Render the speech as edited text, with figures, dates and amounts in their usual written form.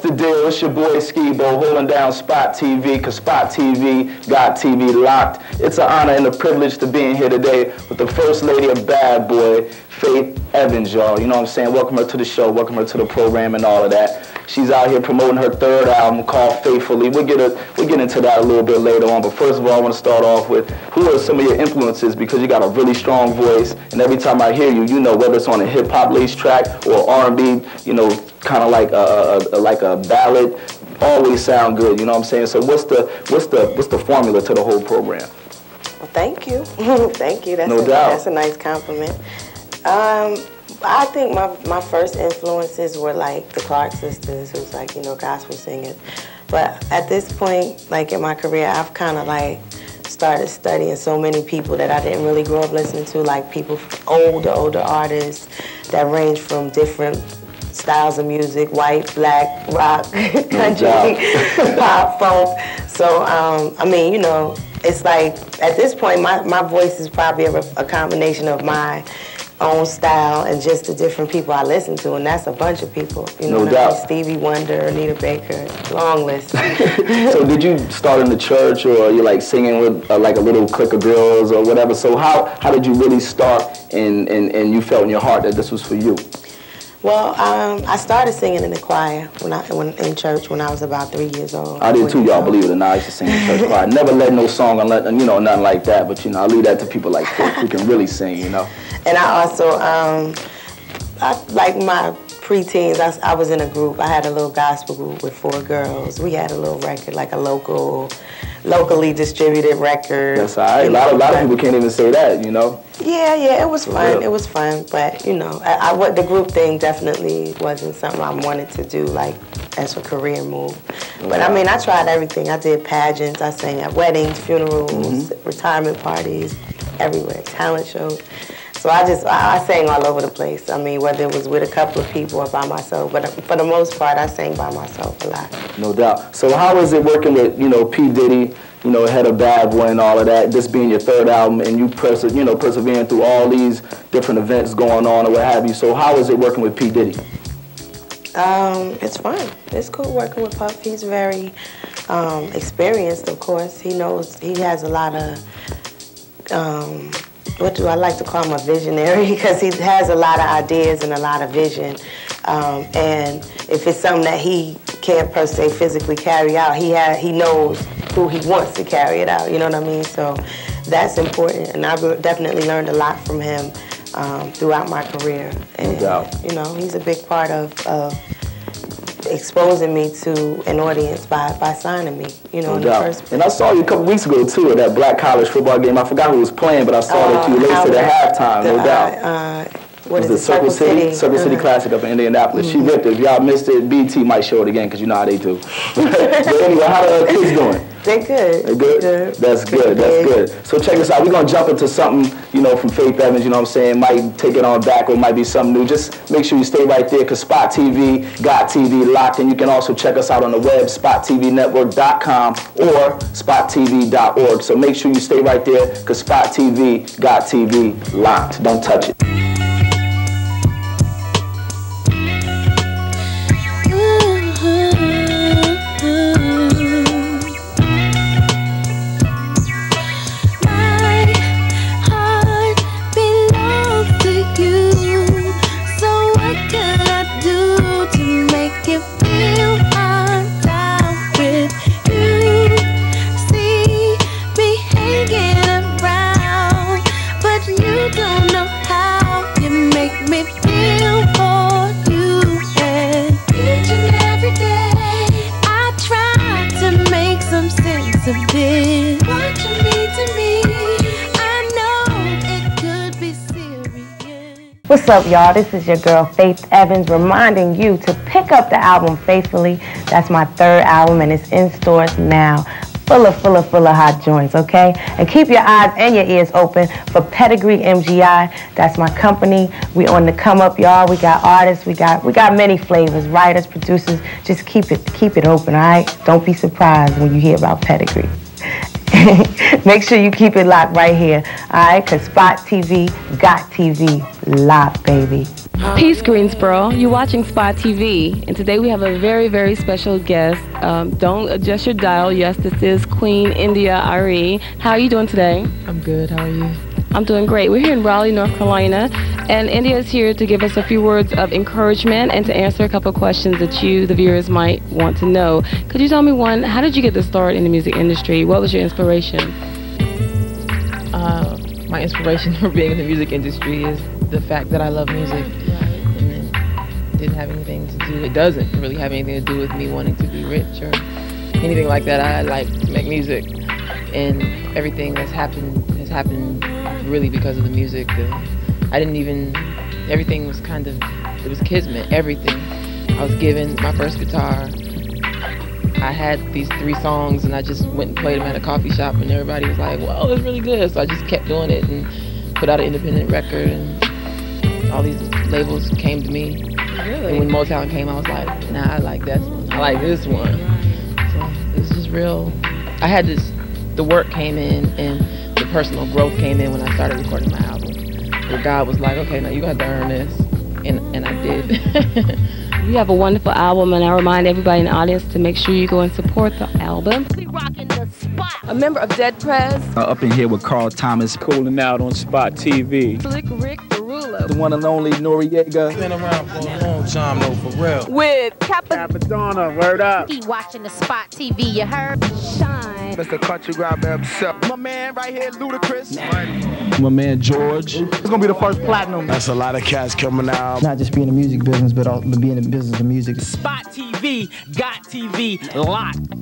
the deal? It's your boy Skibo holding down Spot TV, because Spot TV got TV locked. It's an honor and a privilege to be in here today with the First Lady of Bad Boy, Faith Evans, y'all. You know what I'm saying? Welcome her to the show, welcome her to the program and all of that. She's out here promoting her third album called Faithfully. We'll get into that a little bit later on, but first of all, I want to start off with who are some of your influences, because you got a really strong voice, and every time I hear you, you know, whether it's on a hip-hop lace track or R&B, you know, kind of like a ballad, always sound good, you know what I'm saying? So what's the formula to the whole program? Well, thank you. Thank you. No doubt. That's a nice compliment. I think my first influences were like the Clark sisters, who's like, you know, gospel singers. But at this point, like in my career, I've kind of like started studying so many people that I didn't really grow up listening to, like people, older artists that range from different styles of music, white, black, rock, country, pop, funk. So, I mean, you know, it's like, at this point, my voice is probably a combination of my own style and just the different people I listen to, and that's a bunch of people. You know, no doubt. Stevie Wonder, Anita Baker, long list. So did you start in the church, or are you like singing with like a little clique of girls or whatever? So how did you really start and you felt in your heart that this was for you? Well, I started singing in the choir in church when I was about 3 years old. I did too, y'all, believe it or not. I used to sing in church choir. Never led no song, you know, nothing like that. But, you know, I leave that to people like who can really sing, you know. And I also, like my preteens, I was in a group. I had a little gospel group with 4 girls. We had a little record, like a locally distributed record. That's all right. A lot of people can't even say that, you know. Yeah, it was fun. It was fun, but you know, the group thing definitely wasn't something I wanted to do, like as a career move. But I mean, I tried everything. I did pageants. I sang at weddings, funerals, retirement parties, everywhere, talent shows. So I sang all over the place. I mean, whether it was with a couple of people or by myself, but for the most part, I sang by myself a lot. No doubt. So how is it working with, you know, P. Diddy, you know, head of Bad Boy and all of that, this being your third album, and you persevering through all these different events going on or what have you. So how is it working with P. Diddy? It's fun. It's cool working with Puff. He's very experienced, of course. He has a lot of, what do I like to call him, a visionary, because he has a lot of ideas and a lot of vision. And if it's something that he can't per se physically carry out, he knows who he wants to carry it out, you know what I mean? So that's important, and I've definitely learned a lot from him throughout my career. And, no doubt. You know, he's a big part of exposing me to an audience by signing me, you know, in the first place. And I saw you a couple weeks ago, too, at that black college football game. I forgot who was playing, but I saw that you laced it at halftime, no doubt. What is the it? Circle City Classic up in Indianapolis. She ripped it. If y'all missed it, BT might show it again, because you know how they do. But anyway, how the kids doing? They're good. They're good? That's good, that's good. So check this out. We're going to jump into something, you know, from Faith Evans, you know what I'm saying? Might take it on back, or it might be something new. Just make sure you stay right there, because Spot TV got TV locked. And you can also check us out on the web, SpotTVNetwork.com or SpotTV.org. So make sure you stay right there, because Spot TV got TV locked. Don't touch it. What's up, y'all? This is your girl, Faith Evans, reminding you to pick up the album Faithfully. That's my third album, and it's in stores now. Full of hot joints, okay? And keep your eyes and your ears open for Pedigree MGI. That's my company. We on the come up, y'all. We got artists. We got many flavors, writers, producers. Just keep it open, all right? Don't be surprised when you hear about Pedigree. Make sure you keep it locked right here, all right? Because Spot TV got TV locked, baby. Peace, Greensboro. You're watching Spot TV, and today we have a very, very special guest. Don't adjust your dial. Yes, this is Queen India.Arie. How are you doing today? I'm good. How are you? I'm doing great. We're here in Raleigh, North Carolina, and India is here to give us a few words of encouragement and to answer a couple of questions that you, the viewers, might want to know. Could you tell me, one, how did you get the start in the music industry? What was your inspiration? My inspiration for being in the music industry is the fact that I love music. And it didn't have anything to do, it doesn't really have anything to do with me wanting to be rich or anything like that. I like to make music, and everything that's happened has happened really because of the music. Everything was kind of, it was kismet, everything. I was given my first guitar. I had these 3 songs and I just went and played them at a coffee shop and everybody was like, "Whoa, it's really good." So I just kept doing it and put out an independent record, and all these labels came to me. Really? And when Motown came, I was like, "Nah, I like that one. I like this one." So it's just real. I had this, the work came in and the personal growth came in when I started recording my album. Where God was like, "Okay, now you got to earn this." And I did. You have a wonderful album, and I remind everybody in the audience to make sure you go and support the album. We rocking the spot. A member of Dead Prez. Up in here with Carl Thomas. Cooling out on Spot TV. Slick Rick the Ruler. The one and only Noriega. Been around for a long time though, for real. With Capadonna, word up. Be watching the Spot TV, you heard? Shine. Mr. Country Grabber himself. My man right here, Ludacris. My man George. It's gonna be the first platinum. That's a lot of cats coming out. Not just be in the music business, but also be in the business of music. Spot TV got TV locked.